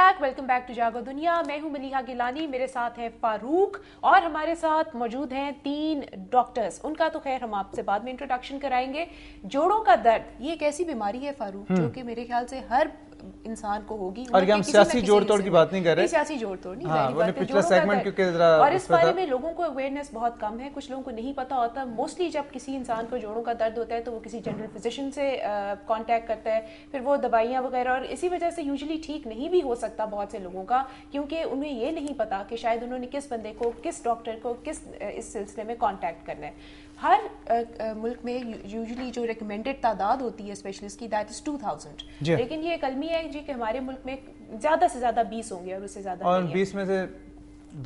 Welcome back to जागो दुनिया। मैं हूं मलीहा गिलानी, मेरे साथ है फारूक और हमारे साथ मौजूद हैं 3 डॉक्टर्स। उनका तो खैर हम आपसे बाद में इंट्रोडक्शन कराएंगे। जोड़ों का दर्द ये एक ऐसी बीमारी है फारूक जो कि मेरे ख्याल से हर इंसान को होगी। और हम सियासी जोड़ तोड़ की बात नहीं कर रहे, सियासी जोड़ तोड़ नहीं, हाँ, पिछला सेगमेंट क्योंकि और इस बारे में लोगों को अवेयरनेस बहुत कम है, कुछ लोगों को नहीं पता होता। मोस्टली जब किसी इंसान को जोड़ों का दर्द होता है तो वो किसी जनरल फिजिशियन से कांटेक्ट करता है, फिर वो दवाइयाँ वगैरह, और इसी वजह से यूजुअली ठीक नहीं भी हो सकता बहुत से लोगों का, क्योंकि उन्हें ये नहीं पता कि शायद उन्होंने किस बंदे को, किस डॉक्टर को, किस इस सिलसिले में कांटेक्ट करना है। हर मुल्क में यूजुअली जो रिकमेंडेड तादाद होती है स्पेशलिस्ट की, दैट इज 2000, लेकिन ये एक अलमी है जी कि हमारे मुल्क में ज़्यादा से ज़्यादा 20 होंगे और उससे ज़्यादा, और 20 में से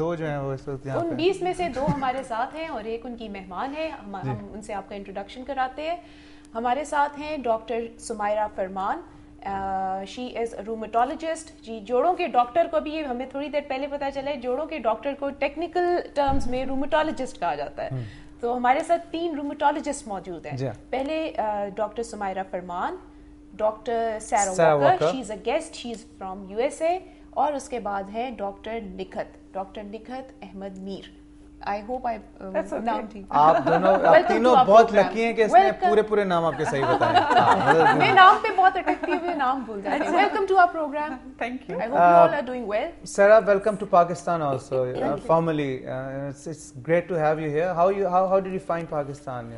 2 जो हैं वो इस वक्त यहाँ पे, उन 20 में से 2 हमारे साथ हैं और एक उनकी मेहमान है। हम उनसे आपका इंट्रोडक्शन कराते हैं। हमारे साथ हैं doctor Sumaira Farman, she is rheumatologist ji. जोड़ों के डॉक्टर को भी, ये हमें थोड़ी देर पहले पता चला है, जोड़ों के डॉक्टर को टेक्निकल टर्म्स में रूमेटोलॉजिस्ट कहा जाता है। तो हमारे साथ 3 रूमेटोलॉजिस्ट मौजूद हैं। पहले doctor Sumaira Farman, doctor Sara Walker, she is a guest, she is from USA, और उसके बाद है doctor Nikhat Ahmed Mir. I hope I नाम ठीक। आप दोनों, आप तीनों बहुत लकी हैं कि इसने पूरे नाम आपके सही बताए। मैं नाम पे बहुत अटकती हूँ, नाम भूल जाती हूँ। Welcome to our programme. Thank you. I hope you all are doing well. Sarah, welcome to Pakistan also. Formally, it's great to have you here. How did you find Pakistan?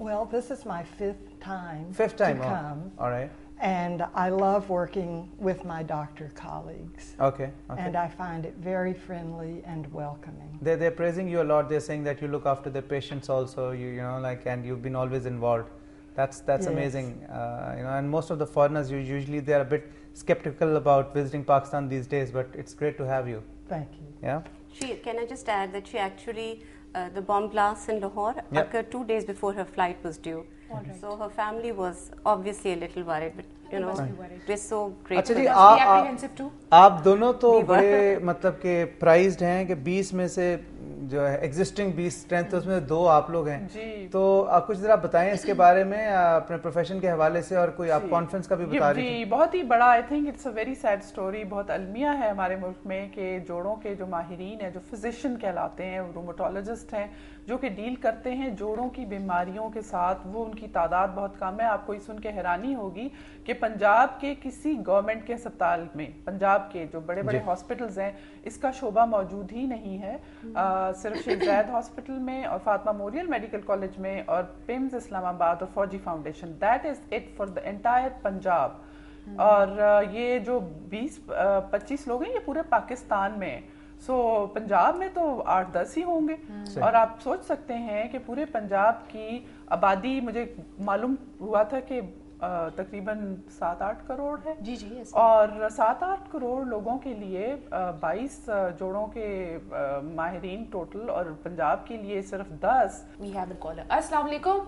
Well, this is my 5th time. 5th time to come. All right. And I love working with my doctor colleagues. Okay. And I find it very friendly and welcoming. They're praising you a lot. They're saying that you look after the patients also. You know, like, and you've been always involved. That's yes. Amazing. And most of the foreigners usually they're a bit skeptical about visiting Pakistan these days, but it's great to have you. Thank you. Yeah. Can I just add that she actually the bomb blast in Lahore occurred 2 days before her flight was due. Right. So her family was obviously a little worried, but we're so grateful. अच्छा जी, आप दोनों तो बड़े मतलब के prized हैं कि 20 में से जो है एग्जिस्टिंग 20 स्ट्रेंथ, उसमें 2 आप लोग हैं जी। तो आप कुछ जरा बताएं इसके बारे में अपने प्रोफेशन के हवाले से, और कोई आप कॉन्फ्रेंस का भी बता रही थी। बहुत ही बड़ा, I think it's a very sad story, बहुत अलमिया है हमारे मुल्क में कि जोड़ों के जो माहिरीन हैं, जो फिजिशियन कहलाते हैं, रूमेटोलॉजिस्ट हैं, जो कि डील करते हैं जोड़ों की बीमारियों के साथ, वो उनकी तादाद बहुत कम है। आपको ये सुन के हैरानी होगी कि पंजाब के किसी गवर्नमेंट के अस्पताल में, पंजाब के जो बड़े बड़े हॉस्पिटल्स हैं, इसका शोबा मौजूद ही नहीं है। सिर्फ शेख ज़ायद हॉस्पिटल में और फातिमा मेमोरियल मेडिकल कॉलेज में और पिम्स इस्लामाबाद और फौजी foundation, that is it for the entire Punjab. और ये जो 20-25 लोग हैं, ये पूरे पाकिस्तान में। पंजाब में तो 8-10 ही होंगे, और आप सोच सकते हैं कि पूरे पंजाब की आबादी, मुझे मालूम हुआ था कि तकरीबन 7-8 करोड़ है जी जी, और 7-8 करोड़ लोगों के लिए 22 जोड़ों के माहिरीन टोटल, और पंजाब के लिए सिर्फ 10। We have a caller. अस्सलाम वालेकुम।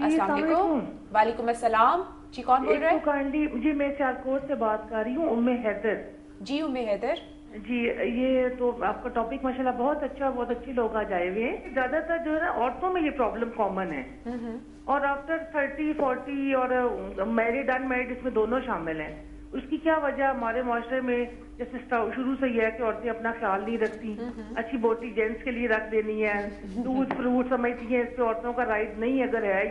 अस्सलाम वालेकुम। वालेकुम अस्सलाम जी, कौन बोल रहे हैं? जी मैं सियालकोट से बात कर रही हूँ, उम्मे हैदर जी। उम्मे हैदर जी, ये तो आपका टॉपिक माशाल्लाह बहुत अच्छा, बहुत अच्छे लोग आ जाए हुए हैं। ज्यादातर जो है ना औरतों में ये प्रॉब्लम कॉमन है, और आफ्टर 30-40 और मैरिड अनमैरिड इसमें दोनों शामिल हैं। उसकी क्या वजह हमारे माशरे में, जैसे शुरू से ये है कि औरतें अपना ख्याल नहीं रखती, अच्छी बोटी जेंट्स के लिए रख देनी है, दूध फ्रूट समझती हैं, इस पे औरतों का राइट नहीं अगर है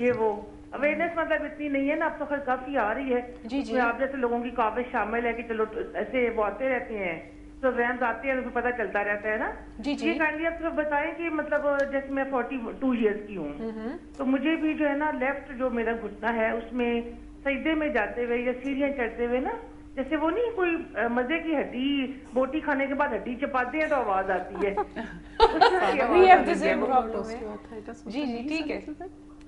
ये वो अवेयरनेस मतलब इतनी नहीं है ना। अब तो खैर काफी आ रही है जी जी। आप जैसे लोगों की काफी शामिल है कि चलो ऐसे वो आते रहते हैं, तो वैन आते हैं तो पता चलता रहता है ना जी जी। काइंडली आप सिर्फ बताएं कि मतलब जैसे मैं 42 ईयर्स की हूँ, तो मुझे भी जो है ना लेफ्ट जो मेरा घुटना है उसमें सजदे में जाते हुए या सीढ़ियाँ चढ़ते हुए ना, जैसे वो नहीं कोई मजे की हड्डी, बोटी खाने के बाद हड्डी चपाते हैं तो आवाज आती है। जी जी ठीक है,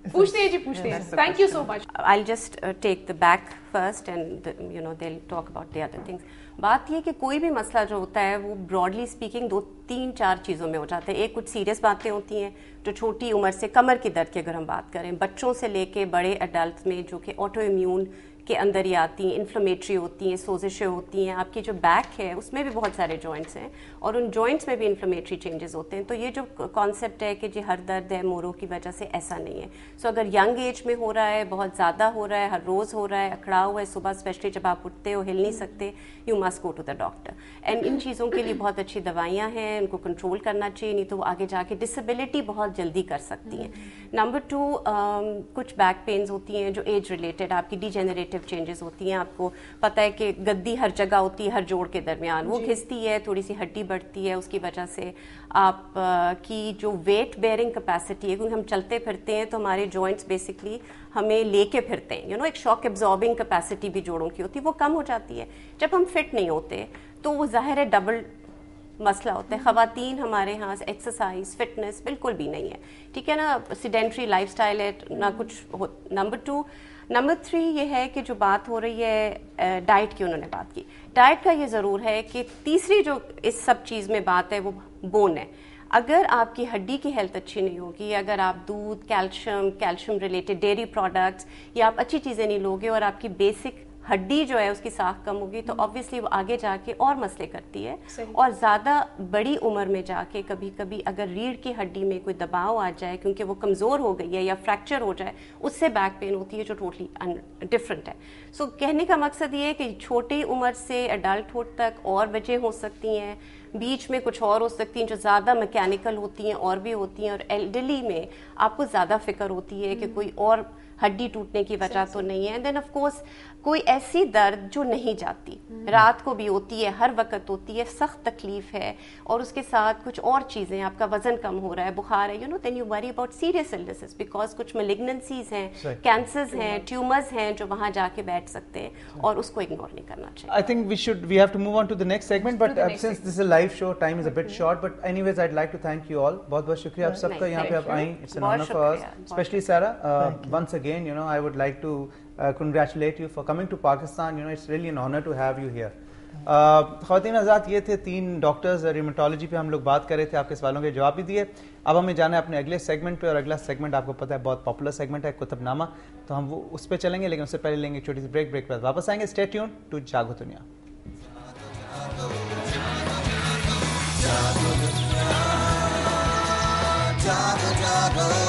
पूछते हैं जी, पूछते हैं। Thank you so much. I'll just take the back first and they'll talk about the other things. बात ये कि कोई भी मसला जो होता है वो ब्रॉडली स्पीकिंग 2-3-4 चीज़ों में हो जाता है। एक, कुछ सीरियस बातें होती हैं जो छोटी उम्र से, कमर के दर्द की अगर हम बात करें, बच्चों से लेके बड़े एडल्ट में, जो कि ऑटो इम्यून के अंदर ही आती हैं, इन्फ्लेमेटरी होती हैं, सोजिशें होती हैं, आपकी जो बैक है उसमें भी बहुत सारे जॉइंट्स हैं और उन जॉइंट्स में भी इन्फ्लेमेटरी चेंजेस होते हैं। तो ये जो कॉन्सेप्ट है कि जी हर दर्द है मोरों की वजह से, ऐसा नहीं है। सो अगर यंग एज में हो रहा है, बहुत ज़्यादा हो रहा है, हर रोज़ हो रहा है, अखड़ा हुआ है, सुबह स्पेशली जब आप उठते हो हिल नहीं सकते, you must go to the doctor. And इन चीज़ों के लिए बहुत अच्छी दवाइयाँ हैं, उनको कंट्रोल करना चाहिए, नहीं तो वो आगे जाके डिसेबिलिटी बहुत जल्दी कर सकती हैं। नंबर 2, कुछ बैक पेन्स होती हैं जो एज रिलेटेड, आपकी डिजेनरेटिव चेंजेस होती हैं। आपको पता है कि गद्दी हर जगह होती है, हर जोड़ के दरमियान वो घिसती है, थोड़ी सी हड्डी बढ़ती है, उसकी वजह से आप की जो वेट बेयरिंग कैपेसिटी है, क्योंकि हम चलते फिरते हैं तो हमारे जॉइंट्स बेसिकली हमें लेके फिरते हैं, एक शॉक एब्जॉर्बिंग कैपेसिटी भी जोड़ों की होती है, वो कम हो जाती है। जब हम फिट नहीं होते तो वो ज़ाहिर है डबल मसला होता है। ख़वातीन हमारे यहाँ एक्सरसाइज फिटनेस बिल्कुल भी नहीं है, ठीक है ना, सिडेंट्री लाइफस्टाइल है ना कुछ हो। नंबर 2, नंबर 3 ये है कि जो बात हो रही है डाइट की, उन्होंने बात की डाइट का, ये ज़रूर है कि तीसरी जो इस सब चीज़ में बात है वो बोन है। अगर आपकी हड्डी की हेल्थ अच्छी नहीं होगी, अगर आप दूध, कैल्शियम रिलेटेड डेयरी प्रोडक्ट्स या आप अच्छी चीज़ें नहीं लोगे और आपकी बेसिक हड्डी जो है उसकी साख कम होगी, तो ऑब्वियसली वो आगे जाके और मसले करती है। और ज़्यादा बड़ी उम्र में जाके कभी कभी अगर रीढ़ की हड्डी में कोई दबाव आ जाए क्योंकि वो कमज़ोर हो गई है या फ्रैक्चर हो जाए, उससे बैक पेन होती है जो टोटली डिफरेंट है। सो कहने का मकसद ये है कि छोटी उम्र से एडल्टहुड तक और वजह हो सकती हैं, बीच में कुछ और हो सकती हैं जो ज़्यादा मैकेनिकल होती हैं और भी होती हैं, और एल्डरली में आपको ज़्यादा फिक्र होती है कि कोई और हड्डी टूटने की वजह तो नहीं है। एंड देन ऑफ कोर्स कोई ऐसी दर्द जो नहीं जाती, रात को भी होती है, हर वक्त होती है, सख्त तकलीफ है और उसके साथ कुछ और चीज़ें, आपका वजन कम हो रहा है, बुखार है, then you worry about serious illnesses, because कुछ मैलिग्नेंसीज हैं, कैंसर्स हैं, ट्यूमर्स हैं जो वहाँ जाके बैठ सकते हैं और उसको इग्नोर नहीं करना चाहिए। I think we have to move on to the next segment, but since this is a live show, time is a bit short, but anyways I'd like to thank you all. बहुत बहुत शुक्रिया आप सबका यहाँ पे आप आई, it's an honor for us, especially Sarah. Once again, I would like to congratulate you for coming to Pakistan. It's really an honor to have you here. ख़वातीन हज़रात, ये थे 3 डॉक्टर्स, रिमेटोलॉजी पे हम लोग बात कर रहे थे, आपके सवालों के जवाब भी दिए। अब हमें जाना है अपने अगले सेगमेंट पे, और अगला सेगमेंट आपको पता है बहुत पॉपुलर सेगमेंट है, कुतुबनामा, तो हम वो उस पर चलेंगे, लेकिन उससे पहले लेंगे एक छोटी सी ब्रेक के बाद वापस आएंगे। स्टे ट्यून टू जागो दुनिया। जागो